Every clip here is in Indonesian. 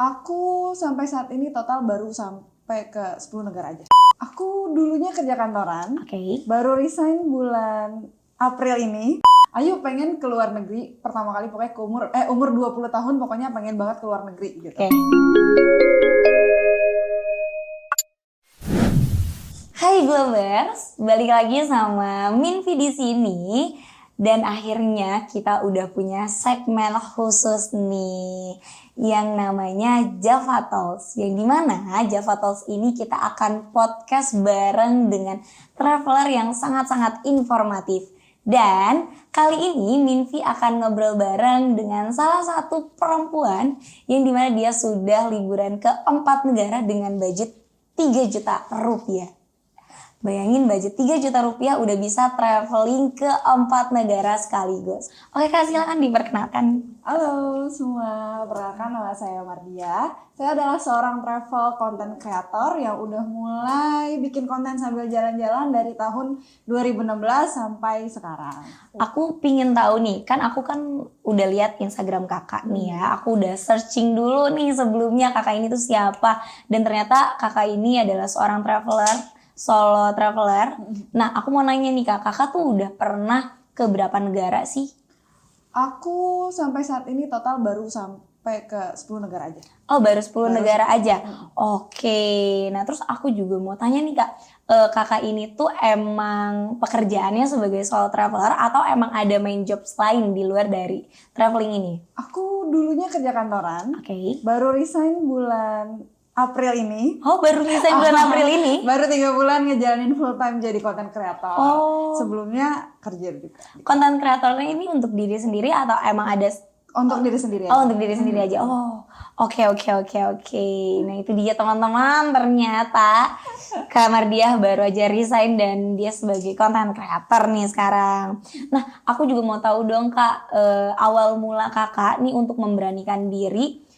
Aku sampai saat ini total baru sampai ke 10 negara aja. Aku dulunya kerja kantoran, baru resign bulan April ini. Ayo pengen ke luar negeri, pertama kali pokoknya ke umur 20 tahun pokoknya pengen banget ke luar negeri gitu. Hai Globers, balik lagi sama Minvi di sini. Dan akhirnya kita udah punya segmen khusus nih yang namanya Java Talks. Yang dimana Java Talks ini kita akan podcast bareng dengan traveler yang sangat-sangat informatif. Dan kali ini Minvi akan ngobrol bareng dengan salah satu perempuan yang dimana dia sudah liburan ke 4 negara dengan budget 3 juta rupiah. Bayangin budget 3 juta rupiah udah bisa traveling ke 4 negara sekaligus. Oke Kak, silakan diperkenalkan. Halo semua, perkenalkan nama saya Mardia. Saya adalah seorang travel content creator yang udah mulai bikin konten sambil jalan-jalan dari tahun 2016 sampai sekarang. Aku pingin tahu nih, kan aku kan udah lihat Instagram kakak nih ya. Aku udah searching dulu nih sebelumnya kakak ini tuh siapa. Dan ternyata kakak ini adalah seorang traveler, solo traveler. Nah, aku mau nanya nih Kak, kakak tuh udah pernah ke berapa negara sih? Aku sampai saat ini total baru sampai ke 10 negara aja. Oh, baru 10 negara aja? Oke, nah terus aku juga mau tanya nih Kak, kakak ini tuh emang pekerjaannya sebagai solo traveler atau emang ada main job lain di luar dari traveling ini? Aku dulunya kerja kantoran, Oke. baru resign bulan April ini. Oh, baru resign bulan April ini? Baru 3 bulan ngejalanin full time jadi content creator. Oh. Sebelumnya kerja juga. Content creatornya ini untuk diri sendiri atau emang ada? Untuk diri sendiri aja. Oh, untuk diri sendiri aja. Oh, oke. Nah itu dia teman-teman, ternyata Kak Mardia baru aja resign dan dia sebagai content creator nih sekarang. Nah, aku juga mau tahu dong Kak, awal mula kakak nih untuk memberanikan diri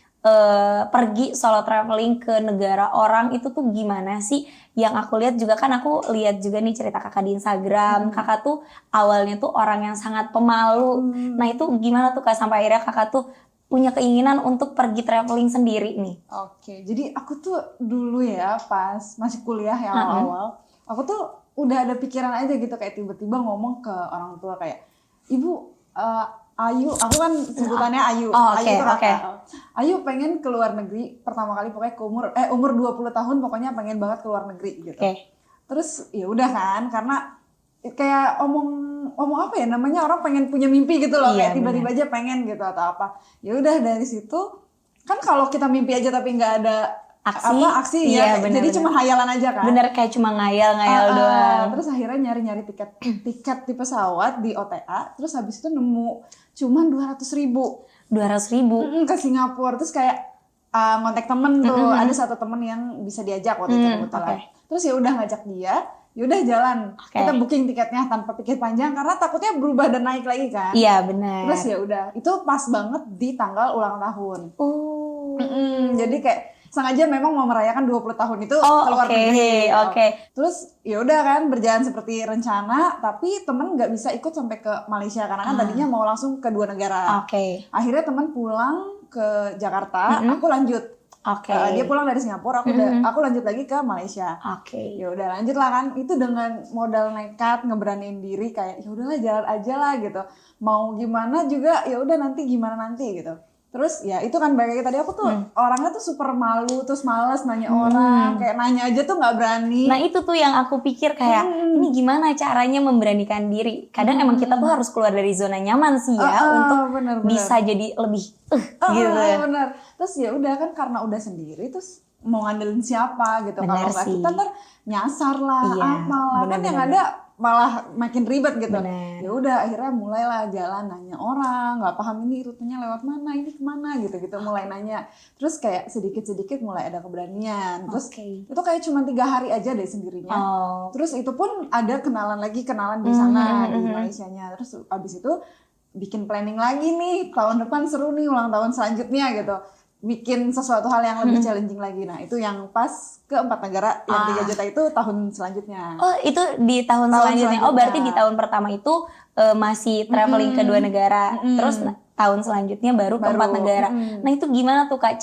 pergi solo traveling ke negara orang itu tuh gimana sih? Yang aku lihat juga kan aku lihat juga nih cerita kakak di Instagram. Kakak tuh awalnya tuh orang yang sangat pemalu. Nah itu gimana tuh Kak sampai akhirnya kakak tuh punya keinginan untuk pergi traveling sendiri nih? Oke, jadi aku tuh dulu ya pas masih kuliah yang awal-awal, aku tuh udah ada pikiran aja gitu kayak tiba-tiba ngomong ke orang tua kayak, "Ibu, Ayu," aku kan sebutannya Ayu. Oh, Ayu tuh oke. Ayu pengen ke luar negeri, pertama kali pokoknya ke umur 20 tahun pokoknya pengen banget ke luar negeri gitu. Terus ya udah kan, karena kayak omong apa ya namanya, orang pengen punya mimpi gitu loh, kayak tiba-tiba aja pengen gitu atau apa. Ya udah dari situ kan kalau kita mimpi aja tapi nggak ada aksi ya, jadi cuma hayalan aja kan. Bener, kayak cuma ngayal doang. Terus akhirnya nyari-nyari tiket di pesawat di OTA, terus habis itu nemu cuman 200.000 ke Singapura. Terus kayak ngontek temen tuh, ada satu temen yang bisa diajak waktu itu kebetulan. Terus ya udah ngajak dia, yaudah jalan. Kita booking tiketnya tanpa pikir panjang karena takutnya berubah dan naik lagi kan. Iya benar. Terus ya udah, itu pas banget di tanggal ulang tahun. Jadi kayak sengaja memang mau merayakan 20 tahun itu keluar negeri. Terus ya udah kan berjalan seperti rencana, tapi temen nggak bisa ikut sampai ke Malaysia karena kan tadinya mau langsung ke 2 negara. Akhirnya temen pulang ke Jakarta, aku lanjut. Dia pulang dari Singapura, aku lanjut lagi ke Malaysia. Ya udah lanjut lah kan, itu dengan modal nekat ngeberaniin diri kayak ya udahlah jalan aja lah gitu. Mau gimana juga ya udah nanti gimana nanti gitu. Terus ya itu kan balik tadi aku tuh orangnya tuh super malu, terus males nanya orang, kayak nanya aja tuh nggak berani. Nah itu tuh yang aku pikir kayak ini gimana caranya memberanikan diri. Kadang emang kita tuh harus keluar dari zona nyaman sih ya untuk bisa jadi lebih gitu. Bener. Terus ya udah kan karena udah sendiri, terus mau ngandelin siapa gitu. Kalau nggak kita ntar nyasar lah, apalah kan yang ada malah makin ribet gitu. Ya udah akhirnya mulailah jalan nanya orang, nggak paham ini rutenya lewat mana, ini kemana gitu mulai nanya. Terus kayak sedikit mulai ada keberanian. Terus itu kayak cuma 3 hari aja deh sendirinya. Terus itu pun ada kenalan di sana di Malaysianya. Terus abis itu bikin planning lagi nih, tahun depan seru nih ulang tahun selanjutnya gitu. Bikin sesuatu hal yang lebih challenging lagi. Nah itu yang pas ke 4 negara yang 3 juta itu tahun selanjutnya. Oh itu di tahun selanjutnya. Oh berarti di tahun pertama itu masih traveling ke 2 negara. Terus tahun selanjutnya baru ke 4 negara. Nah itu gimana tuh Kak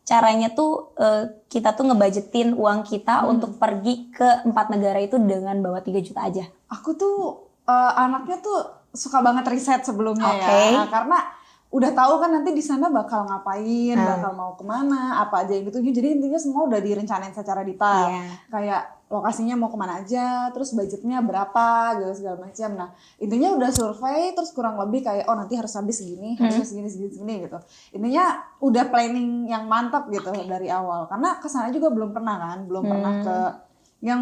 caranya tuh kita tuh ngebudgetin uang kita untuk pergi ke 4 negara itu dengan bawa 3 juta aja? Aku tuh anaknya tuh suka banget riset sebelumnya Oke. ya. Karena udah tahu kan nanti di sana bakal ngapain, bakal mau kemana, apa aja yang dituju. Jadi intinya semua udah direncanain secara detail. Iya. Kayak lokasinya mau kemana aja, terus budgetnya berapa, gitu segala macam. Nah intinya udah survei, terus kurang lebih kayak oh nanti harus habis segini, harusnya segini gitu. Intinya udah planning yang mantap gitu dari awal. Karena kesana juga belum pernah kan, belum pernah ke yang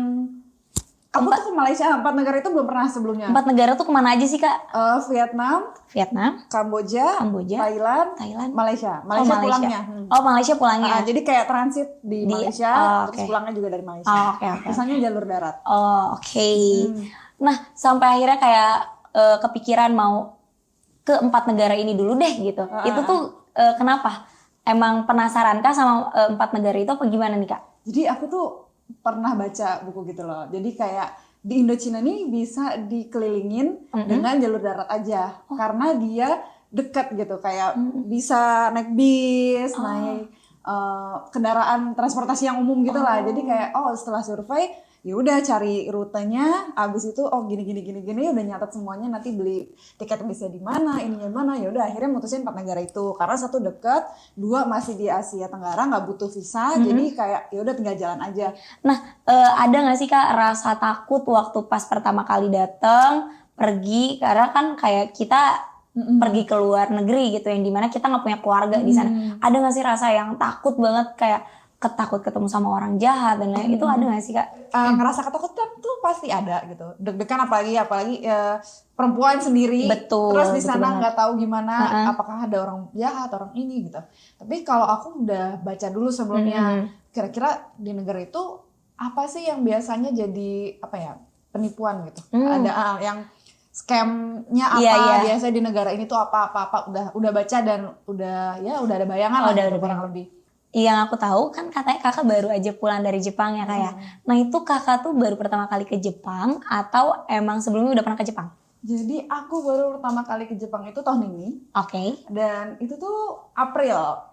aku tuh ke Malaysia, 4 negara itu belum pernah sebelumnya. 4 negara tuh kemana aja sih Kak? Vietnam, Kamboja, Thailand, Malaysia. Oh, Malaysia. Pulangnya. Oh, Malaysia pulangnya. Jadi kayak transit di Malaysia, terus pulangnya juga dari Malaysia. Misalnya jalur darat. Oh, oke. Nah, sampai akhirnya kayak kepikiran mau ke 4 negara ini dulu deh gitu. Itu tuh kenapa? Emang penasaran kah sama 4 negara itu apa gimana nih Kak? Jadi aku tuh pernah baca buku gitu loh. Jadi kayak di Indochina nih bisa dikelilingin dengan jalur darat aja. Karena dia dekat gitu. Kayak bisa naik bis, naik kendaraan transportasi yang umum gitu lah. Jadi kayak setelah survei ya udah cari rutenya, abis itu gini udah nyatet semuanya, nanti beli tiket bisa di mana, ininya mana, ya udah akhirnya mutusin 4 negara itu karena 1 dekat, 2 masih di Asia Tenggara nggak butuh visa, jadi kayak ya udah tinggal jalan aja. Nah, ada nggak sih Kak rasa takut waktu pas pertama kali datang pergi, karena kan kayak kita pergi ke luar negeri gitu yang dimana kita nggak punya keluarga di sana, ada nggak sih rasa yang takut banget kayak ketakut ketemu sama orang jahat dan lain itu ada nggak sih Kak? Ngerasa ketakutan tuh pasti ada gitu, deg-degan apalagi perempuan sendiri. Betul. Terus di sana nggak tahu gimana apakah ada orang jahat, orang ini gitu. Tapi kalau aku udah baca dulu sebelumnya, kira-kira di negara itu apa sih yang biasanya jadi penipuan gitu. Ada yang scamnya apa, biasanya di negara ini tuh apa udah baca dan udah ada bayangan lah gitu, kurang lebih. Yang aku tahu kan katanya kakak baru aja pulang dari Jepang ya Kak ya. Nah itu kakak tuh baru pertama kali ke Jepang atau emang sebelumnya udah pernah ke Jepang? Jadi aku baru pertama kali ke Jepang itu tahun ini. Oke. Dan itu tuh April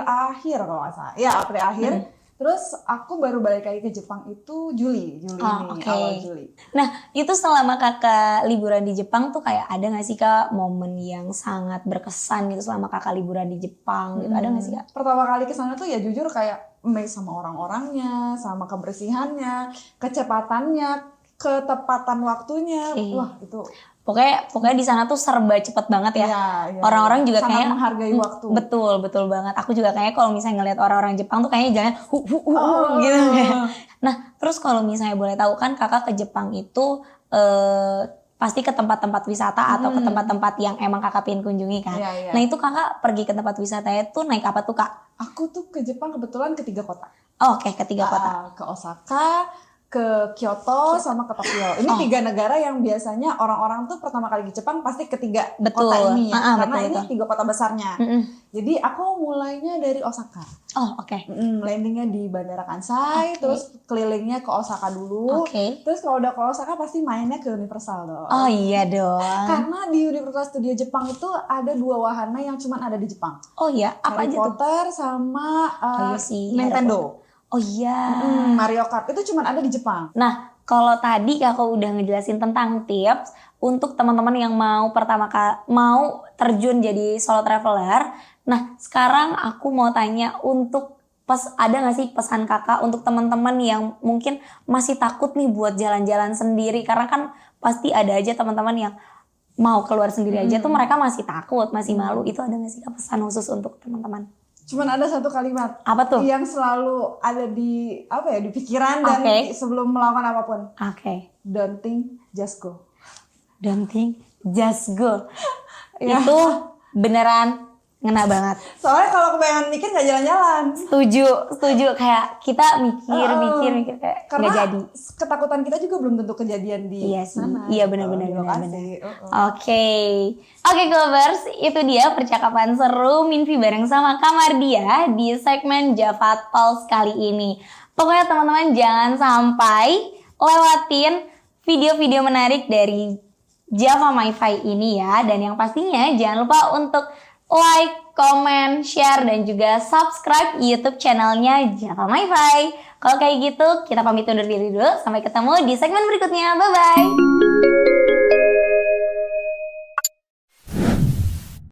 akhir kalau nggak salah. Ya April akhir. Terus aku baru balik lagi ke Jepang itu Juli ini, awal Juli. Nah itu selama kakak liburan di Jepang tuh kayak ada gak sih Kak momen yang sangat berkesan gitu selama kakak liburan di Jepang gitu, ada gak sih Kak? Pertama kali kesana tuh ya jujur kayak amazed sama orang-orangnya, sama kebersihannya, kecepatannya, ketepatan waktunya. Wah itu Pokoknya di sana tuh serba cepet banget ya. Orang-orang juga sangat kayak menghargai waktu. Betul banget. Aku juga kayaknya kalau misalnya ngeliat orang-orang Jepang tuh kayaknya jalan gitu. Nah, terus kalau misalnya boleh tahu kan kakak ke Jepang itu pasti ke tempat-tempat wisata atau ke tempat-tempat yang emang kakak pengen kunjungi kan. Nah, itu kakak pergi ke tempat wisatanya tuh naik apa tuh Kak? Aku tuh ke Jepang kebetulan ke 3 kota. Oke, ke 3 kota. Ke Osaka, ke Kyoto, sama ke Tokyo. Ini 3 negara yang biasanya orang-orang tuh pertama kali di Jepang pasti ke 3 kota ini ya. Karena ini 3 kota besarnya. Jadi aku mulainya dari Osaka. Landingnya di Bandara Kansai, terus kelilingnya ke Osaka dulu. Terus kalau udah ke Osaka pasti mainnya ke Universal dong. Oh iya dong. Karena di Universal Studio Jepang itu ada 2 wahana yang cuma ada di Jepang. Oh iya, apa Harry aja Potter tuh? sama Nintendo. Oh iya. Mario Kart itu cuma ada di Jepang. Nah, kalau tadi kakak udah ngejelasin tentang tips untuk teman-teman yang mau mau terjun jadi solo traveler. Nah, sekarang aku mau tanya untuk ada gak sih pesan kakak untuk teman-teman yang mungkin masih takut nih buat jalan-jalan sendiri, karena kan pasti ada aja teman-teman yang mau keluar sendiri aja tuh mereka masih takut, masih malu. Itu ada gak sih pesan khusus untuk teman-teman? Cuman ada 1 kalimat. Apa tuh? Yang selalu ada di di pikiran dan sebelum melakukan apapun. Don't think, just go. Don't think, just go. Itu beneran ngena banget. Soalnya kalau kebanyakan mikir gak jalan-jalan. Setuju. Kayak kita mikir kayak karena gak jadi. Ketakutan kita juga belum tentu kejadian di sana. Iya benar-benar. Oke, Globers, itu dia percakapan seru Minvi bareng sama Kak Mardia di segmen Java Talks kali ini. Pokoknya teman-teman jangan sampai lewatin video-video menarik dari Java MiFi ini ya. Dan yang pastinya jangan lupa untuk like, komen, share, dan juga subscribe YouTube channelnya Java MiFi. Kalau kayak gitu, kita pamit undur diri dulu. Sampai ketemu di segmen berikutnya. Bye-bye.